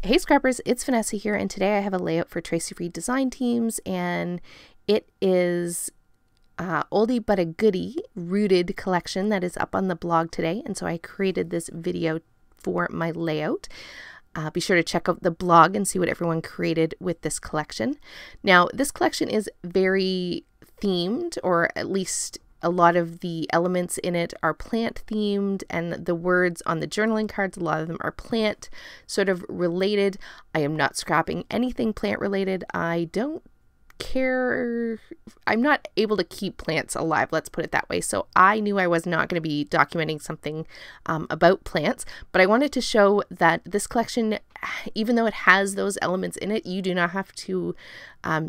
Hey Scrappers, it's Vanessa here, and today I have a layout for Traci Free Design Teams, and it is oldie but a goodie rooted collection that is up on the blog today, and so I created this video for my layout. Be sure to check out the blog and see what everyone created with this collection. Now, this collection is very themed, or at least a lot of the elements in it are plant themed, and the words on the journaling cards, a lot of them are plant sort of related. I am not scrapping anything plant related. I don't care. I'm not able to keep plants alive, let's put it that way. So I knew I was not going to be documenting something about plants, but I wanted to show that this collection, even though it has those elements in it, you do not have to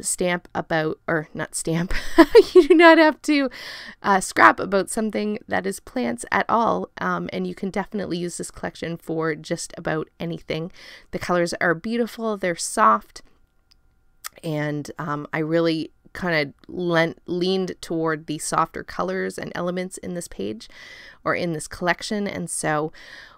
stamp about, or not stamp, you do not have to scrap about something that is plants at all. And you can definitely use this collection for just about anything. The colors are beautiful, they're soft. And I really kind of leaned toward the softer colors and elements in this page or in this collection. And so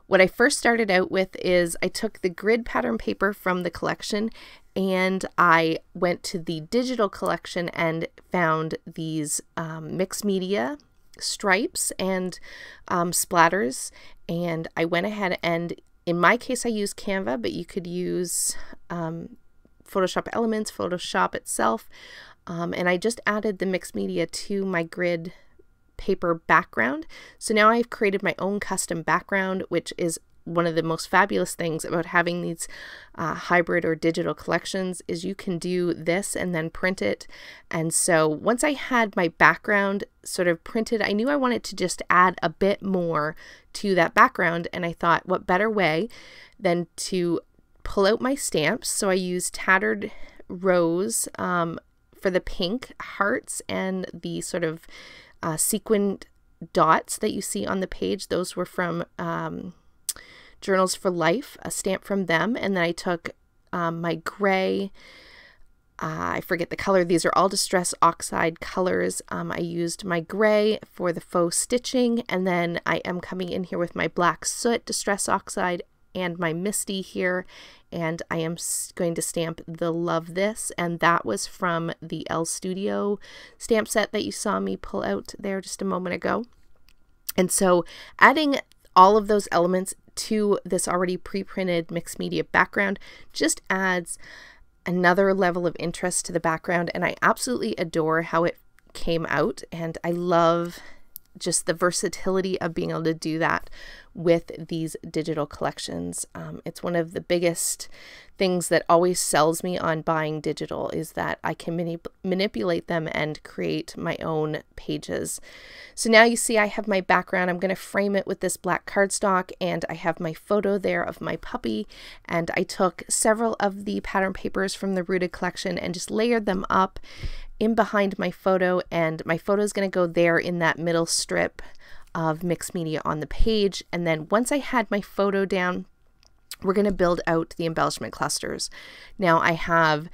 what I first started out with is I took the grid pattern paper from the collection and I went to the digital collection and found these mixed media stripes and splatters. And I went ahead and in my case I used Canva, but you could use Photoshop Elements, Photoshop itself, and I just added the mixed media to my grid paper background. So now I've created my own custom background, which is one of the most fabulous things about having these hybrid or digital collections is you can do this and then print it. And so once I had my background sort of printed, I knew I wanted to just add a bit more to that background, and I thought what better way than to pull out my stamps. So I used Tattered Rose for the pink hearts and the sort of sequined dots that you see on the page. Those were from Journals for Life, a stamp from them. And then I took my gray, I forget the color, these are all Distress Oxide colors. I used my gray for the faux stitching, and then I am coming in here with my Black Soot Distress Oxide and my Misty here, and I am going to stamp the Love This, and that was from the L Studio stamp set that you saw me pull out there just a moment ago. And so adding all of those elements to this already pre-printed mixed media background just adds another level of interest to the background, and I absolutely adore how it came out, and I love just the versatility of being able to do that with these digital collections. It's one of the biggest things that always sells me on buying digital is that I can manipulate them and create my own pages. So now you see I have my background. I'm going to frame it with this black cardstock, and I have my photo there of my puppy, and I took several of the pattern papers from the Rooted collection and just layered them up in behind my photo, and my photo is going to go there in that middle strip of mixed media on the page. And then once I had my photo down, we're going to build out the embellishment clusters. Now I have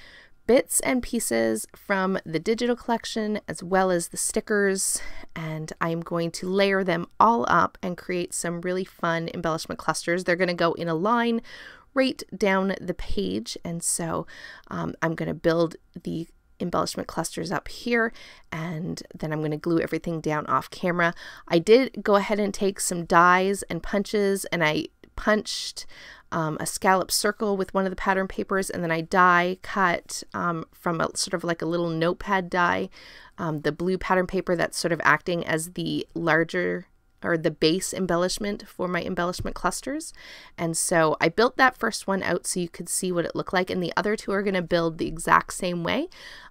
bits and pieces from the digital collection as well as the stickers, and I'm going to layer them all up and create some really fun embellishment clusters. They're going to go in a line right down the page, and so I'm going to build the embellishment clusters up here, and then I'm going to glue everything down off camera. I did go ahead and take some dies and punches, and I punched a scallop circle with one of the pattern papers, and then I die cut from a sort of like a little notepad die, the blue pattern paper that's sort of acting as the larger or the base embellishment for my embellishment clusters. And so I built that first one out so you could see what it looked like, and the other two are going to build the exact same way.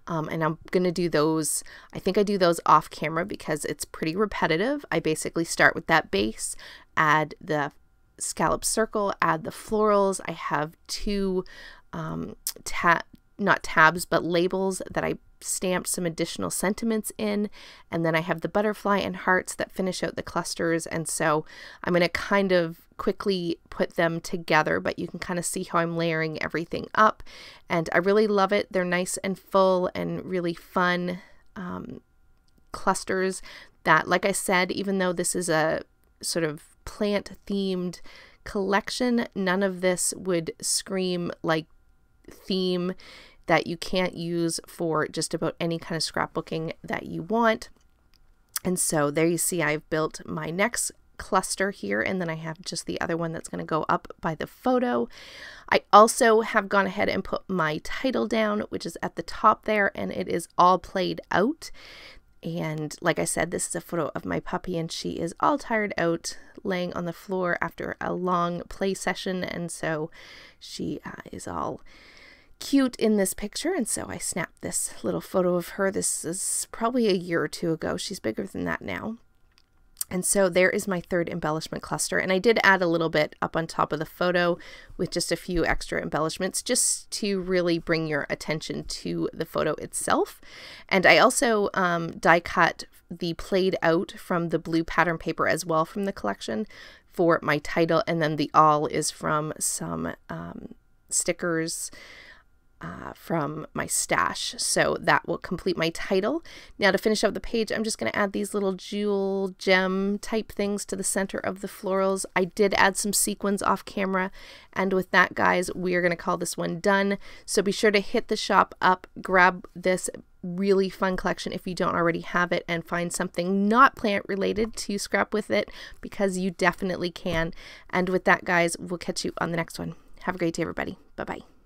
And I'm going to do those, I think I do those off camera because it's pretty repetitive. I basically start with that base, add the scallop circle, add the florals. I have two not tabs but labels that I stamped some additional sentiments in, and then I have the butterfly and hearts that finish out the clusters. And so I'm going to kind of quickly put them together, but you can kind of see how I'm layering everything up, and I really love it. They're nice and full and really fun clusters that, like I said, even though this is a sort of plant themed collection. None of this would scream like theme that you can't use for just about any kind of scrapbooking that you want. And so there you see I've built my next cluster here, and then I have just the other one that's going to go up by the photo. I also have gone ahead and put my title down, which is at the top there, and it is all played out. And like I said, this is a photo of my puppy, and she is all tired out laying on the floor after a long play session, and so she is all cute in this picture. And so I snapped this little photo of her. This is probably a year or two ago. She's bigger than that now. And so there is my third embellishment cluster, and I did add a little bit up on top of the photo with just a few extra embellishments just to really bring your attention to the photo itself. And I also die cut the played out from the blue pattern paper as well from the collection for my title, and then the all is from some stickers from my stash. So that will complete my title. Now to finish up the page, I'm just going to add these little jewel gem type things to the center of the florals. I did add some sequins off camera, and with that, guys, we are going to call this one done. So be sure to hit the shop up, grab this really fun collection if you don't already have it, and find something not plant related to scrap with it, because you definitely can. And with that, guys, we'll catch you on the next one. Have a great day, everybody. Bye-bye.